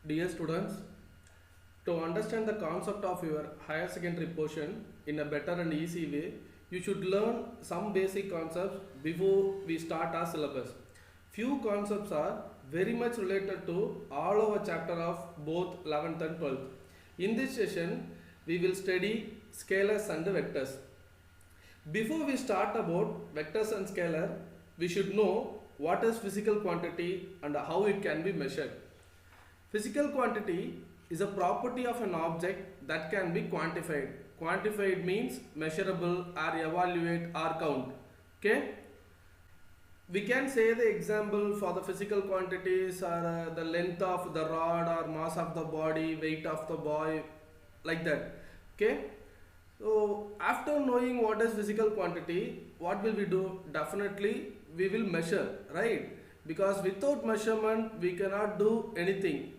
Dear students, to understand the concept of your higher secondary portion in a better and easy way, you should learn some basic concepts before we start our syllabus. Few concepts are very much related to all our chapter of both 11th and 12th. In this session, we will study scalars and vectors. Before we start about vectors and scalar, we should know what is physical quantity and how it can be measured. Physical quantity is a property of an object that can be quantified. Quantified means measurable or evaluate or count. Okay? We can say the example for the physical quantities are the length of the rod or mass of the body, weight of the boy, like that. Okay? So after knowing what is physical quantity, what will we do? Definitely we will measure, right? Because without measurement we cannot do anything.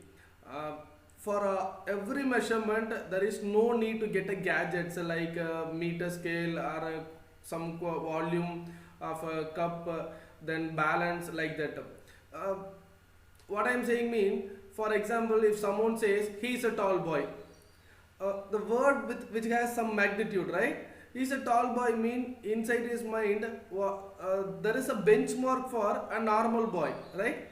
For every measurement there is no need to get a gadgets like a meter scale or some volume of a cup, then balance like that. Uh, what I am saying mean, for example, if someone says he is a tall boy, the word which has some magnitude, right? He's a tall boy mean inside his mind there is a benchmark for a normal boy, right?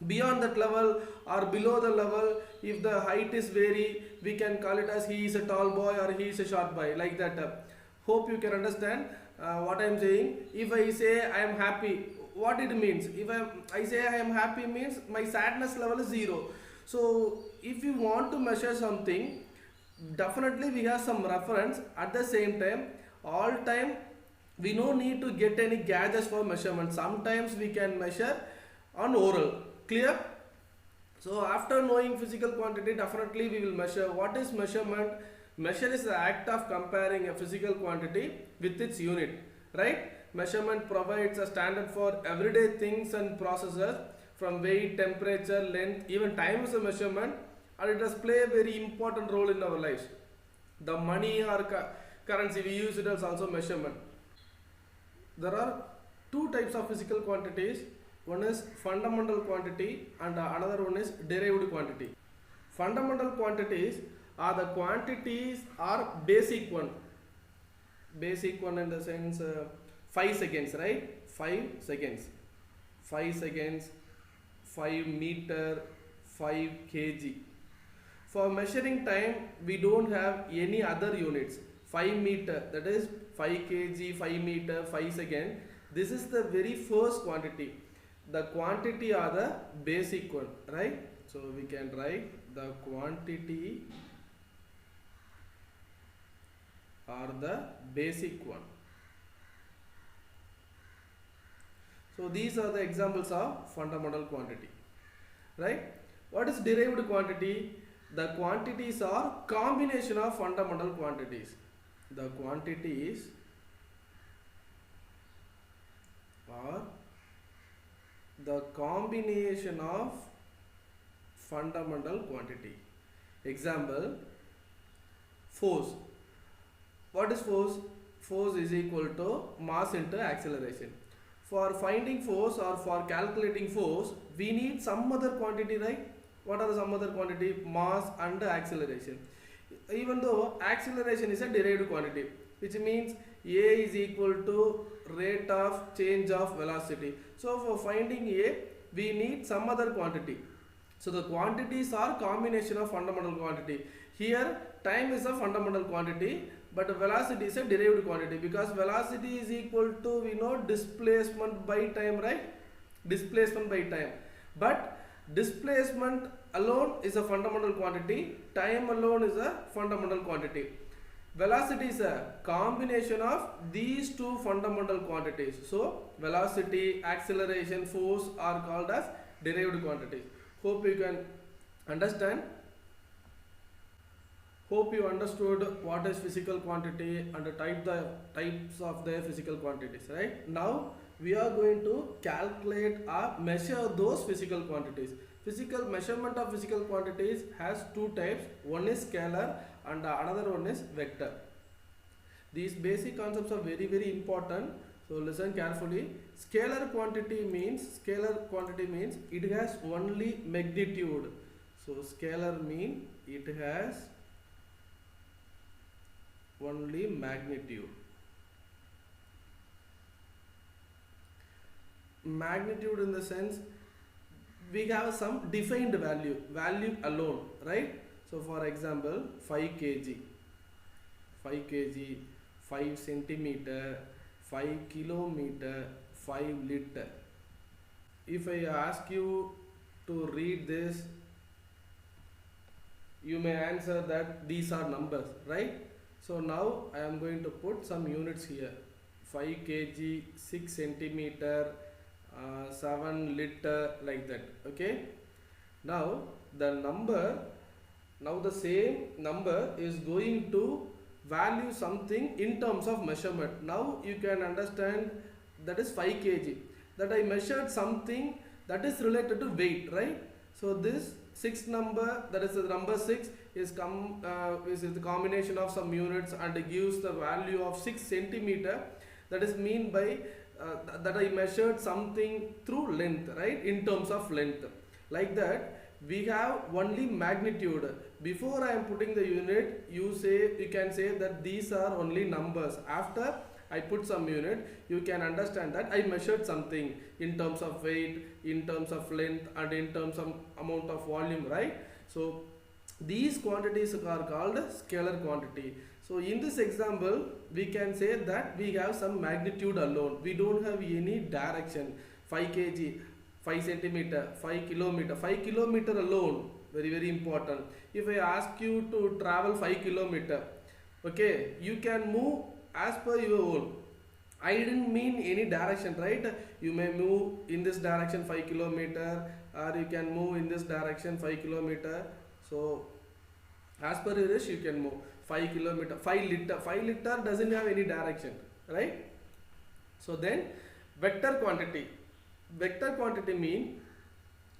Beyond that level or below the level, if the height is vary, we can call it as he is a tall boy or he is a short boy, like that. Hope you can understand what I am saying. If I say I am happy, what it means? If I say I am happy means my sadness level is zero. So if you want to measure something, definitely we have some reference. At the same time, all time we no need to get any gadgets for measurement. Sometimes we can measure on oral. Clear? So after knowing physical quantity, definitely we will measure. What is measurement? Measure is the act of comparing a physical quantity with its unit, right? Measurement provides a standard for everyday things and processes, from weight, temperature, length, even time is a measurement, and it does play a very important role in our lives. The money or currency we use, it as also measurement. There are two types of physical quantities. One is fundamental quantity and another one is derived quantity. Fundamental quantities are the quantities are basic one. Basic one in the sense 5 seconds, right? 5 seconds. 5 seconds, 5 meter, 5 kg. For measuring time, we don't have any other units. 5 meter, that is 5 kg, 5 meter, 5 second. This is the very first quantity. The quantity are the basic one, right? So we can write the quantity are the basic one. So these are the examples of fundamental quantity, right? What is derived quantity? The quantities are combination of fundamental quantities. The quantities are the combination of fundamental quantity. Example, force. What is force? Force is equal to mass into acceleration. For finding force or for calculating force, we need some other quantity, right? What are the some other quantity? Mass and acceleration. Even though acceleration is a derived quantity, which means a is equal to rate of change of velocity. So for finding a, we need some other quantity. So the quantities are combination of fundamental quantity. Here time is a fundamental quantity, but velocity is a derived quantity, because velocity is equal to, we know, displacement by time, right? Displacement by time. But displacement alone is a fundamental quantity, time alone is a fundamental quantity. Velocity is a combination of these two fundamental quantities. So velocity, acceleration, force are called as derived quantities. Hope you can understand. Hope you understood what is physical quantity and the types of the physical quantities, right? Now we are going to calculate or measure those physical quantities. Physical measurement of physical quantities has two types. One is scalar and another one is vector. These basic concepts are very important. So listen carefully. Scalar quantity means it has only magnitude. So scalar mean it has only magnitude. Magnitude in the sense we have some defined value alone, right? So for example, 5 kg, 5 kg, 5 centimeter, 5 kilometer, 5 liter. If I ask you to read this, you may answer that these are numbers, right? So now I am going to put some units here. 5 kg, 6 centimeter, 7 liter, like that. Okay, now the same number is going to value something in terms of measurement. Now you can understand that is 5 kg, that I measured something that is related to weight, right? So this 6 number, that is the number 6, is the combination of some units and gives the value of 6 centimeter. That is mean by that I measured something through length, right? In terms of length. Like that, we have only magnitude. Before I am putting the unit, you can say that these are only numbers. After I put some unit, you can understand that I measured something in terms of weight, in terms of length, and in terms of amount of volume, right? So these quantities are called scalar quantity. So in this example, we can say that we have some magnitude alone. We don't have any direction. 5 kg, 5 centimeter, 5 kilometer. 5 kilometer alone, very important. If I ask you to travel 5 kilometer, okay, you can move as per your own. I didn't mean any direction, right? You may move in this direction 5 kilometer, or you can move in this direction 5 kilometer. So as per your wish, you can move 5 kilometer, 5 liter. 5 liter doesn't have any direction, right? So then vector quantity. Vector quantity mean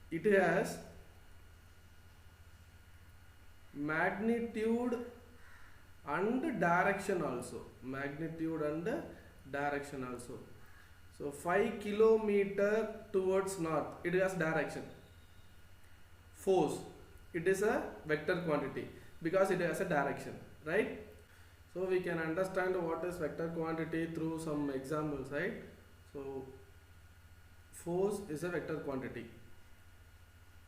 it has magnitude and direction also. Magnitude and direction also. So 5 kilometer towards north, it has direction. Force, it is a vector quantity because it has a direction, right? So we can understand what is vector quantity through some examples, right? So force is a vector quantity.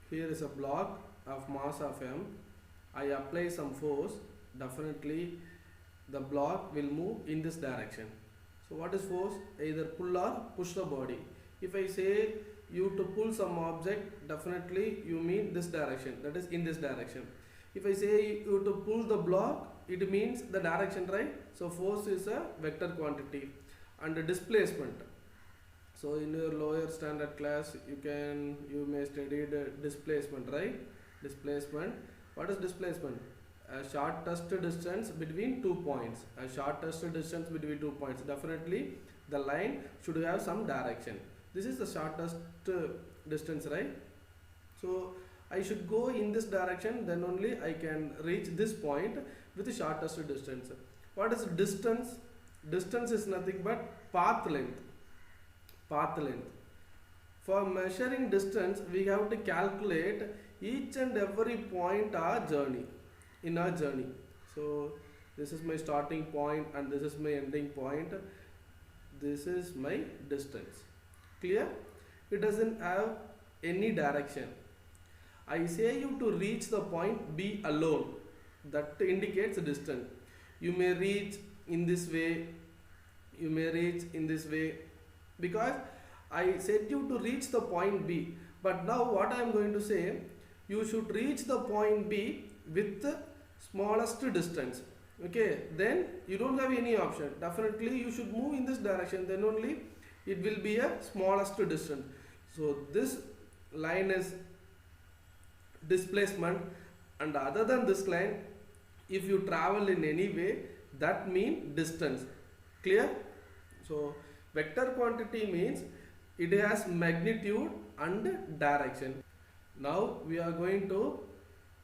Here is a block of mass of m. I apply some force, definitely the block will move in this direction. So what is force? Either pull or push the body. If I say you to pull some object, definitely you mean this direction, that is in this direction. If I say you to pull the block, it means the direction, right? So force is a vector quantity. And the displacement. So in your lower standard class, you may study the displacement, right? Displacement. What is displacement? A shortest distance between 2 points. A shortest distance between 2 points. Definitely the line should have some direction. This is the shortest distance, right? So I should go in this direction, then only I can reach this point with the shortest distance. What is distance? Distance is nothing but path length. Path length. For measuring distance, we have to calculate each and every point in our journey. So this is my starting point and this is my ending point. This is my distance. Clear? It doesn't have any direction. I say you to reach the point B alone. That indicates distance. You may reach in this way. You may reach in this way. Because I said you to reach the point B. But now what I am going to say, you should reach the point B with the smallest distance. Okay, then you don't have any option. Definitely you should move in this direction, then only it will be a smallest distance. So this line is displacement, and other than this line, if you travel in any way, that means distance. Clear? So vector quantity means it has magnitude and direction. Now we are going to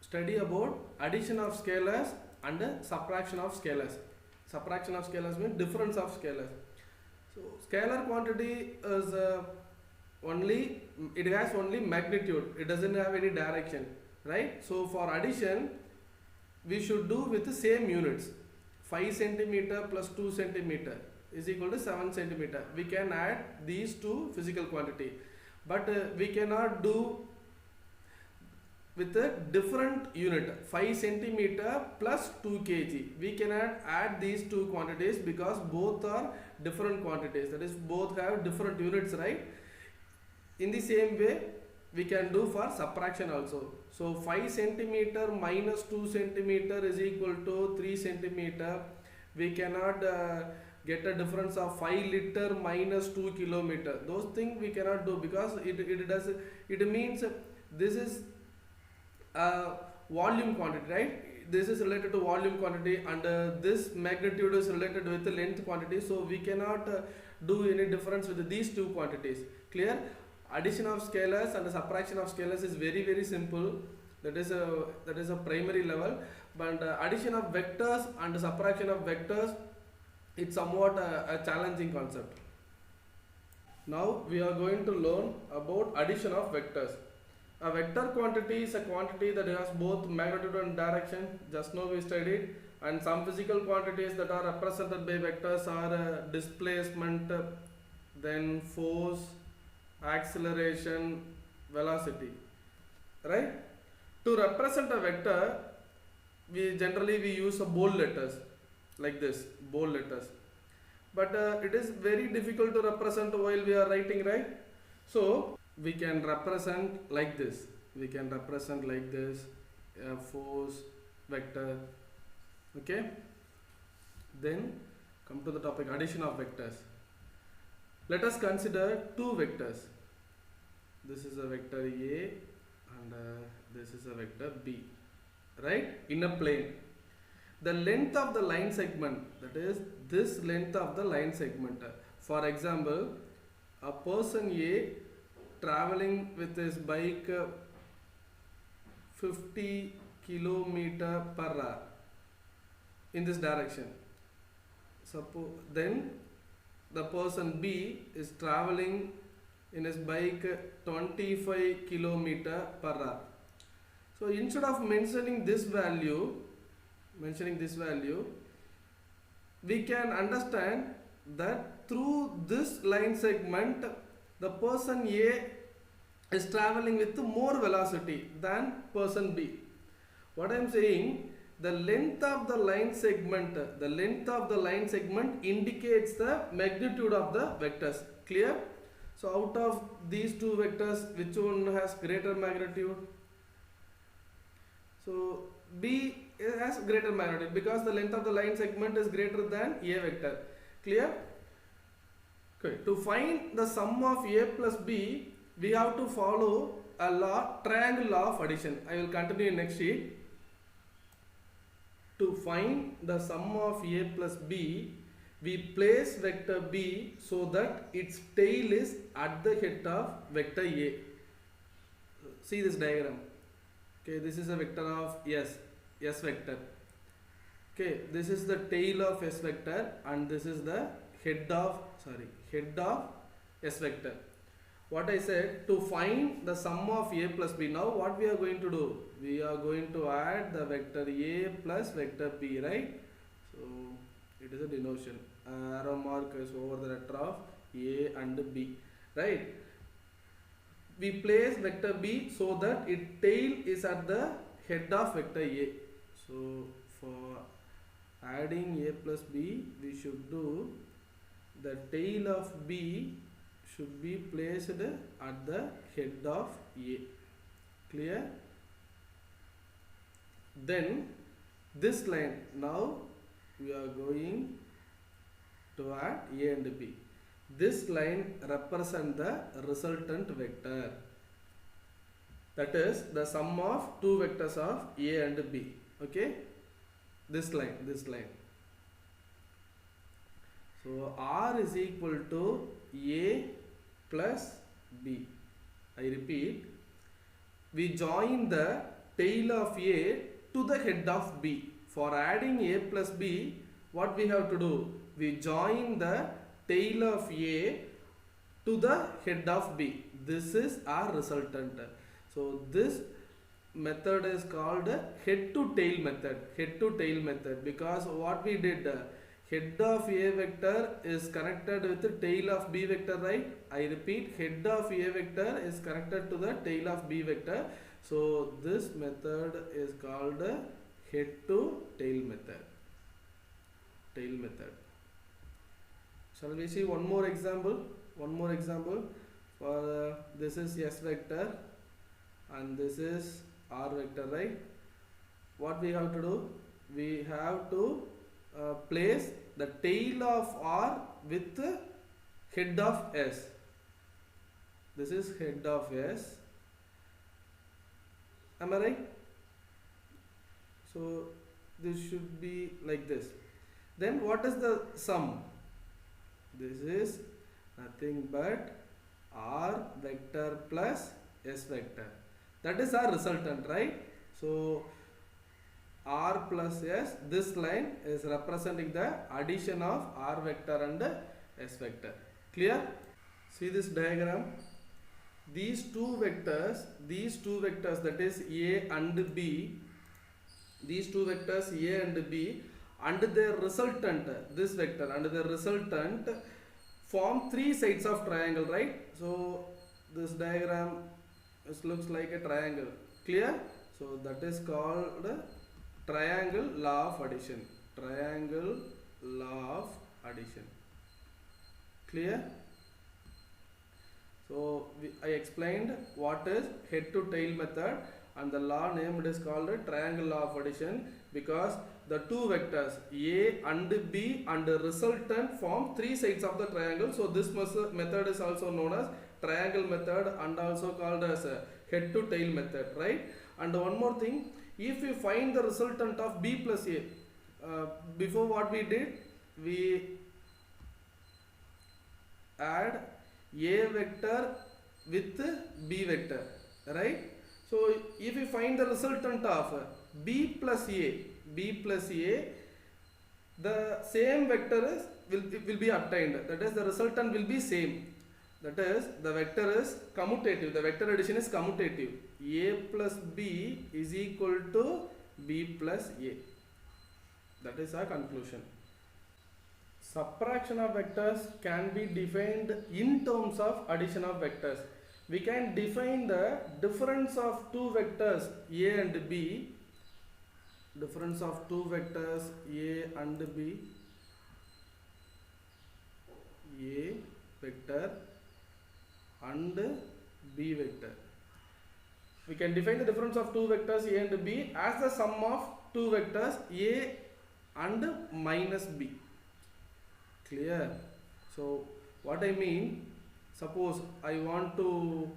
study about addition of scalars and subtraction of scalars. Subtraction of scalars means difference of scalars. So scalar quantity is it has only magnitude. It doesn't have any direction. right? So for addition, we should do with the same units. 5 centimeter plus 2 centimeter is equal to 7 centimeter. We can add these two physical quantity, but we cannot do with a different unit. 5 centimeter plus 2 kg. We cannot add these two quantities because both are different quantities. That is, both have different units, right? In the same way, we can do for subtraction also. So 5 centimeter minus 2 centimeter is equal to 3 centimeter. We cannot get a difference of 5 liter minus 2 kilometer. Those things we cannot do because it means this is volume quantity, right? This is related to volume quantity, and this magnitude is related with the length quantity. So we cannot do any difference with these two quantities. Clear? Addition of scalars and subtraction of scalars is very simple. That is a primary level. But addition of vectors and subtraction of vectors, it's somewhat a challenging concept. Now we are going to learn about addition of vectors. A vector quantity is a quantity that has both magnitude and direction. Just now we studied. And some physical quantities that are represented by vectors are displacement, then force, acceleration, velocity, right? To represent a vector, we generally use a bold letters like this, bold letters, but it is very difficult to represent while we are writing, right? So we can represent like this, a force vector. Okay, then come to the topic, addition of vectors. Let us consider two vectors. This is a vector A and this is a vector B, right? In a plane. The length of the line segment, that is this length of the line segment. For example, a person A traveling with his bike 50 kilometer per hour in this direction. Suppose then the person B is traveling in his bike 25 kilometer per hour. So instead of mentioning this value, we can understand that through this line segment, the person A is traveling with more velocity than person B. What I am saying, the length of the line segment indicates the magnitude of the vectors. Clear? So out of these two vectors, which one has greater magnitude? So B has greater magnitude because the length of the line segment is greater than A vector. Clear? Okay. To find the sum of A plus B, we have to follow a law, triangle law of addition. I will continue in next sheet. To find the sum of A plus B, we place vector B so that its tail is at the head of vector A. See this diagram. Okay, this is a vector of S vector. Okay, this is the tail of S vector and this is the head of S vector. What I said, to find the sum of A plus B. Now what we are going to do? We are going to add the vector A plus vector B, right? So it is a denotation. Arrow mark is over the letter of A and B, right? We place vector B so that its tail is at the head of vector A. So for adding A plus B, we should do the tail of B should be placed at the head of A. Clear? Then this line, now we are going to add A and B. This line represents the resultant vector. That is the sum of two vectors of A and B. Okay? This line. So R is equal to A plus B. I repeat, we join the tail of A to the head of B. For adding A plus B, what we have to do? We join the tail of A to the head of B. This is our resultant. So this method is called head to tail method. Head to tail method, because what we did, head of A vector is connected with the tail of B vector, right? I repeat, head of A vector is connected to the tail of B vector. So this method is called head to tail method. Tail method. Shall we see one more example? One more example. For this is S vector and this is R vector, right? What we have to do? We have to place the tail of R with the head of S. This is head of S. Am I right? So this should be like this. Then what is the sum? This is nothing but R vector plus S vector. That is our resultant, right? So R plus S, this line is representing the addition of R vector and S vector. Clear? See this diagram. These two vectors, that is A and B, these two vectors A and B, and their resultant, this vector and their resultant form three sides of triangle, right? So this diagram, it looks like a triangle. Clear? So that is called triangle law of addition. Triangle law of addition. Clear? So I explained what is head to tail method, and the law named is called triangle law of addition, because the two vectors A and B and the resultant form three sides of the triangle. So this method is also known as triangle method and also called as head to tail method, right? And one more thing, if we find the resultant of B plus A, before what we did, we add A vector with B vector, right? So if we find the resultant of B plus A, the same vector will be obtained. That is, the resultant will be same. That is, the vector is commutative. The vector addition is commutative. A plus B is equal to B plus A. That is our conclusion. Subtraction of vectors can be defined in terms of addition of vectors. We can define the difference of two vectors A and B. Difference of two vectors A and B. A vector and B vector. We can define the difference of two vectors A and B as the sum of two vectors A and minus B. Clear? So what I mean, suppose I want to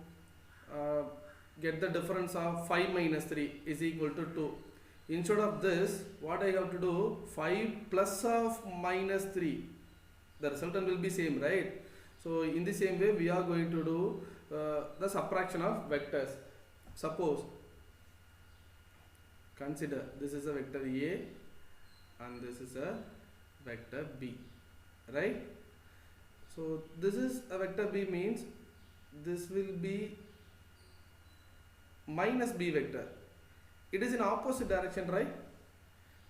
get the difference of 5 minus 3 is equal to 2. Instead of this, what I have to do, 5 plus of minus 3, the resultant will be same, right? So in the same way, we are going to do the subtraction of vectors. Suppose, consider this is a vector A and this is a vector B, right? So this is a vector B, means this will be minus B vector. It is in opposite direction, right?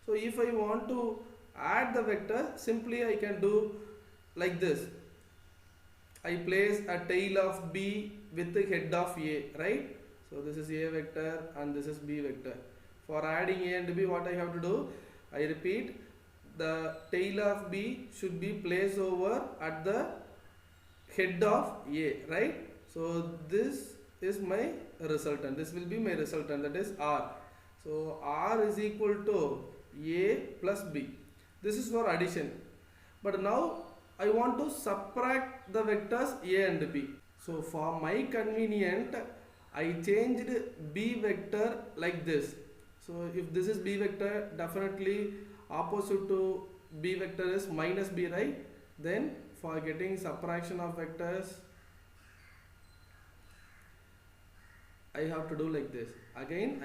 So if I want to add the vector, simply I can do like this. I place a tail of B with the head of A, right? So this is A vector and this is B vector. For adding A and B, what I have to do? I repeat, the tail of B should be placed over at the head of A, right? So this is my resultant. This will be my resultant, that is R. So R is equal to A plus B. This is for addition. But now I want to subtract the vectors A and B. So for my convenient, I changed B vector like this. So if this is B vector, definitely opposite to B vector is minus B, right? Then for getting subtraction of vectors, I have to do like this. Again,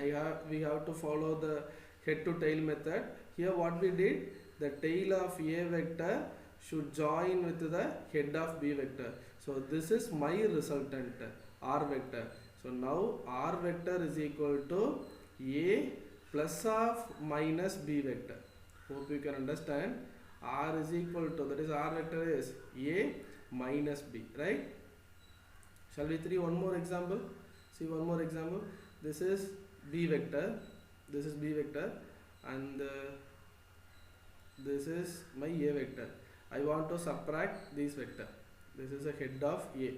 we have to follow the head to tail method. Here what we did, the tail of A vector should join with the head of B vector. So this is my resultant, R vector. So now r vector is equal to a plus of minus b vector. Hope you can understand. R is equal to, that is r vector is a minus b, right? Shall we see one more example? See one more example. This is b vector. This is b vector, and this is my a vector. I want to subtract this vector. This is a head of a.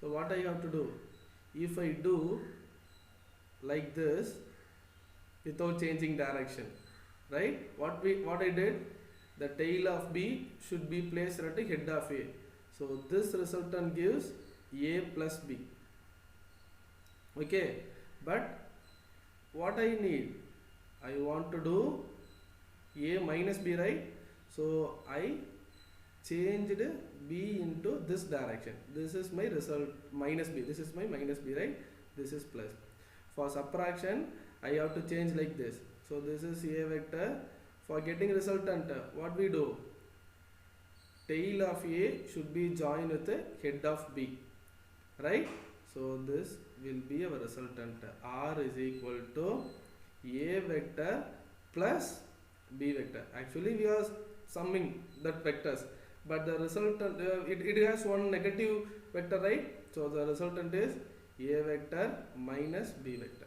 So what I have to do? If I do like this without changing direction, right? What I did? The tail of b should be placed at the head of a. So this resultant gives a plus b. Okay, but what I need? I want to do a minus b, right? So I changed b into this direction. This is my result minus b. This is my minus b, right? This is plus. For subtraction, I have to change like this. So this is a vector. For getting resultant, what we do? Tail of a should be joined with the head of b, right? So this will be our resultant. R is equal to a vector plus b vector. Actually we are summing that vectors, but the resultant it has one negative vector, right? So the resultant is a vector minus b vector.